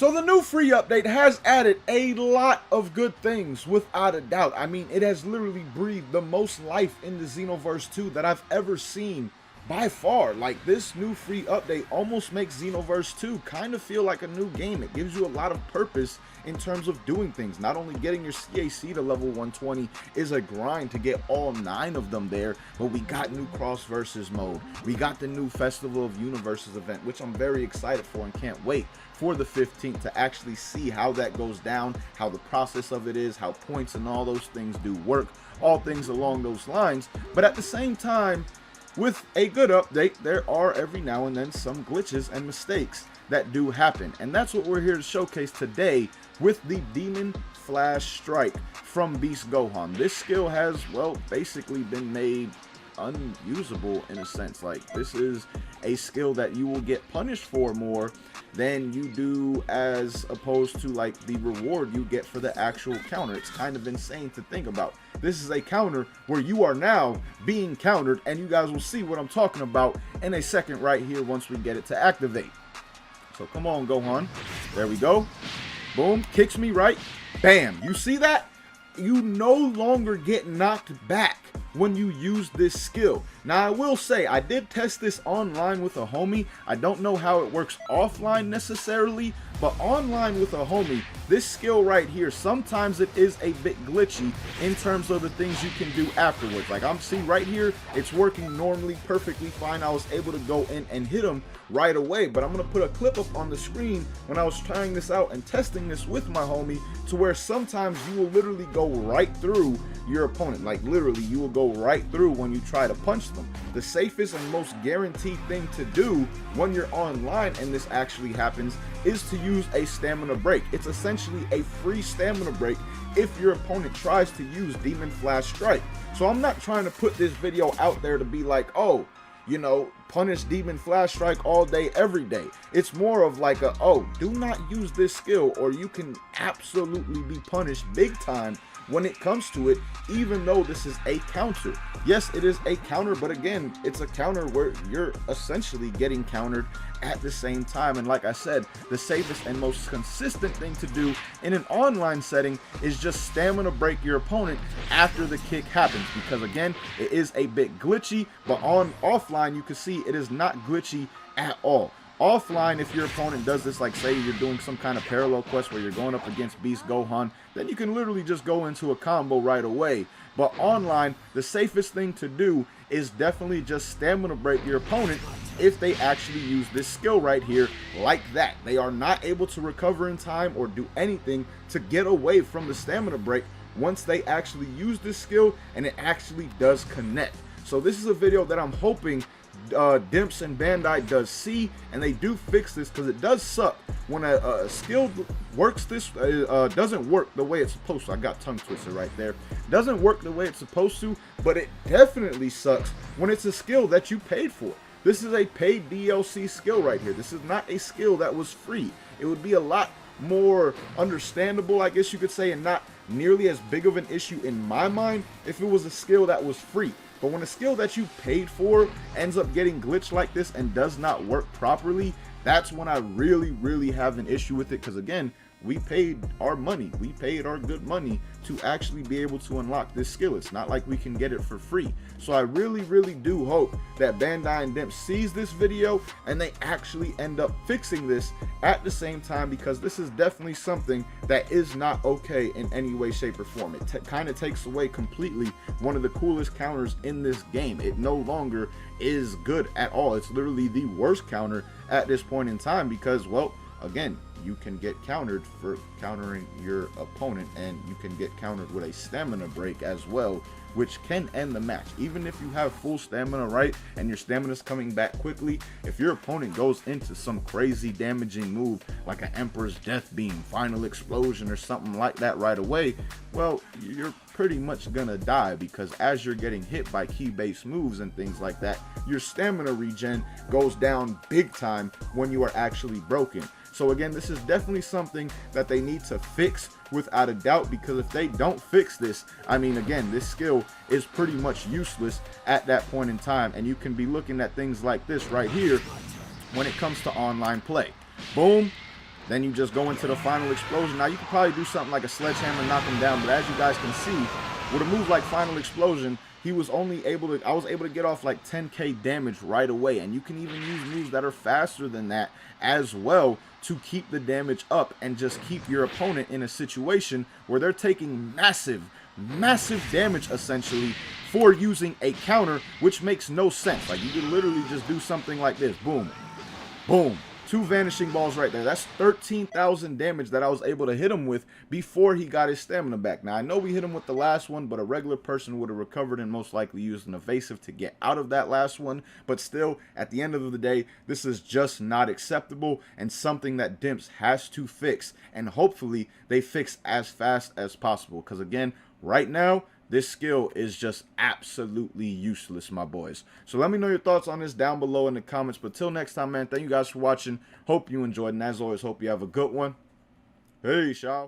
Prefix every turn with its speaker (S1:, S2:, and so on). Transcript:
S1: So the new free update has added a lot of good things, without a doubt. I mean, it has literally breathed the most life into Xenoverse 2 that I've ever seen by far. Like, this new free update almost makes Xenoverse 2 kind of feel like a new game. It gives you a lot of purpose in terms of doing things. Not only getting your CAC to level 120 is a grind to get all 9 of them there, but we got new cross versus mode. We got the new Festival of Universes event, which I'm very excited for and can't wait for the 15th to actually see how that goes down, how the process of it is, how points and all those things do work, all things along those lines. But at the same time, with a good update, there are every now and then some glitches and mistakes that do happen, and that's what we're here to showcase today with the Demon Flash Strike from Beast Gohan. This skill has, well, basically been made unusable in a sense. Like, this is a skill that you will get punished for more than you do as opposed to like the reward you get for the actual counter. It's kind of insane to think about. This is a counter where you are now being countered, and you guys will see what I'm talking about in a second right here once we get it to activate. So come on, Gohan. There we go. Boom, kicks me right. Bam. You see that? You no longer get knocked back when you use this skill. Now, I will say, I did test this online with a homie. I don't know how it works offline necessarily, but online with a homie, this skill right here, sometimes it is a bit glitchy in terms of the things you can do afterwards. Like, I'm seeing right here, it's working normally perfectly fine. I was able to go in and hit him right away, but I'm gonna put a clip up on the screen when I was trying this out and testing this with my homie, to where sometimes you will literally go right through your opponent. Like, literally, you will go right through when you try to punch them. The safest and most guaranteed thing to do when you're online and this actually happens is to use a stamina break. It's essentially a free stamina break if your opponent tries to use Demon Flash Strike. So I'm not trying to put this video out there to be like, oh, you know, punish Demon Flash Strike all day, every day. It's more of like a, oh, do not use this skill or you can absolutely be punished big time when it comes to it, even though this is a counter. Yes, it is a counter, but again, it's a counter where you're essentially getting countered at the same time. And like I said, the safest and most consistent thing to do in an online setting is just stamina break your opponent after the kick happens, because again, it is a bit glitchy, but on offline, you can see it is not glitchy at all. Offline, if your opponent does this, like say you're doing some kind of parallel quest where you're going up against Beast Gohan, then you can literally just go into a combo right away. But online, the safest thing to do is definitely just stamina break your opponent if they actually use this skill right here like that. They are not able to recover in time or do anything to get away from the stamina break once they actually use this skill and it actually does connect. So this is a video that I'm hoping Dimps and Bandai does see, and they do fix this, because it does suck when a skill works this doesn't work the way it's supposed to. I got tongue twister right there. Doesn't work the way it's supposed to, but it definitely sucks when it's a skill that you paid for. This is a paid DLC skill right here. This is not a skill that was free. It would be a lot more understandable, I guess you could say, and not nearly as big of an issue in my mind if it was a skill that was free. But when a skill that you paid for ends up getting glitched like this and does not work properly, that's when I really have an issue with it. Because again, we paid our money, we paid our good money to actually be able to unlock this skill. It's not like we can get it for free. So I really do hope that Bandai and Dimps sees this video and they actually end up fixing this at the same time, because this is definitely something that is not okay in any way, shape, or form. It kind of takes away completely one of the coolest counters in this game. It no longer is good at all. It's literally the worst counter at this point in time, because, well, again, you can get countered for countering your opponent, and you can get countered with a stamina break as well, which can end the match. Even if you have full stamina, right, and your stamina's coming back quickly, if your opponent goes into some crazy damaging move like an Emperor's Death Beam, Final Explosion, or something like that right away, well, you're pretty much gonna die, because as you're getting hit by key-based moves and things like that, your stamina regen goes down big time when you are actually broken. So again, this is definitely something that they need to fix without a doubt, because if they don't fix this, I mean, again, this skill is pretty much useless at that point in time, and you can be looking at things like this right here when it comes to online play. Boom, Then you just go into the final explosion. Now you could probably do something like a sledgehammer, knock him down, but as you guys can see, with a move like final explosion, he was only able to, I was able to get off like 10k damage right away. And you can even use moves that are faster than that as well to keep the damage up and just keep your opponent in a situation where they're taking massive damage essentially for using a counter, which makes no sense. Like, you could literally just do something like this. Boom, boom. 2 vanishing balls right there. That's 13,000 damage that I was able to hit him with before he got his stamina back. Now, I know we hit him with the last one, but a regular person would have recovered and most likely used an evasive to get out of that last one. But still, at the end of the day, this is just not acceptable and something that Dimps has to fix. And hopefully, they fix as fast as possible. Because again, right now, this skill is just absolutely useless, my boys. So let me know your thoughts on this down below in the comments. But till next time, man, thank you guys for watching. Hope you enjoyed. And as always, hope you have a good one. Hey, y'all.